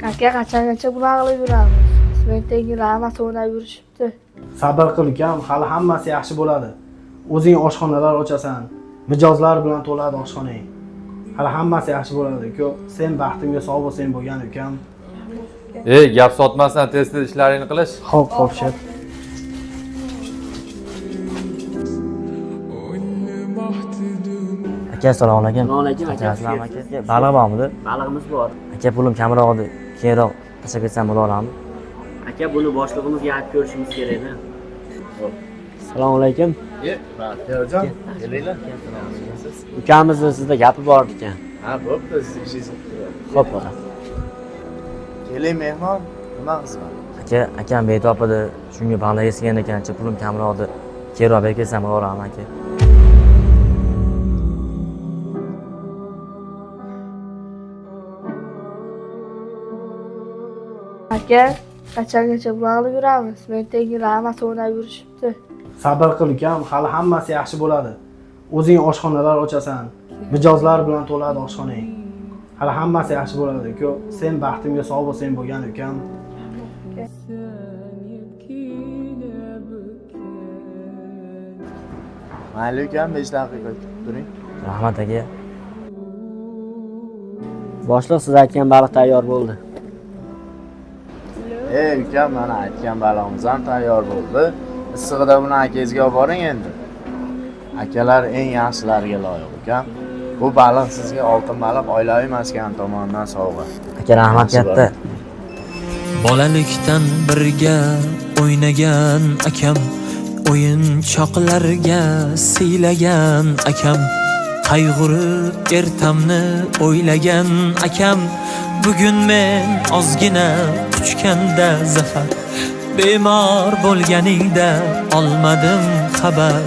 Aka qachongacha bunaqa qilib yuramiz? Smentdagilar hammasi o'ynab yurishibdi. Sabr qil ukam, hali hammasi yaxshi bo'ladi. O'zing oshxonalar ochasan, mijozlar bilan to'ladi oshxonang. Hali hammasi yaxshi bo'ladi uka. Sen baxtimga sog' bo'lsang bo'lgan ukam. Gap sotmasdan tez-tez ishlaringni qilish. Xo'p, shef. Aka, assalomu alaykum. Assalomu alaykum aka. Assalomu aka. Baliq bormidi? Balig'imiz bor. Aka, pulim kamroq edi. Keyinroq tashlab ketsam bo'la olammi? Aka, buni boshlig'imizga aytib ko'rishimiz kerak-da. Assalomu alaykum. Ferjon, kelinglar. Ukamizni sizda gapi bor ekan. Ha, bo'pti, siz ishingizni qiling. Xo'p, bola. Keling mehmon, nima xizmat? Akam betob edi. Shunga baliq yegan ekan, pulim kamroq edi. Keyinroq berib ketsam bo'la olammi aka? Aka qachongacha bunaqa qilib yuramiz? Smentdagilar hammasi o'ynab yurishibdi. Sabr qil ukam, hali hammasi yaxshi bo'ladi. O'zing oshxonalar ochasan, mijozlar bilan to'ladi oshxonang. Hali hammasi yaxshi bo'ladi uka. Sen baxtimga sog' bo'lsang bo'lgan ukam. Mayli ukam, 5 daqiqa kutib turing. Rahmat aka. Boshliq, siz aytgan baliq tayyor bo'ldi. Ukam, mana aytgan balog'imiz ham tayyor bo'ldi. Issig'ida buni akangizga olib boring endi. Akalar eng yaxshilariga loyiq ukam. Bu baliq sizga oltin baliq oilaviy maskan tomonidan sovg'a. Aka, rahmat katta. Bolalikdan birga o'ynagan akam, o'yinchoqlarga siylagan akam, qayg'urib ertamni o'ylagan akam, bugun men ozgina quchganda zafar, bemor bo'lganingda olmadim xabar.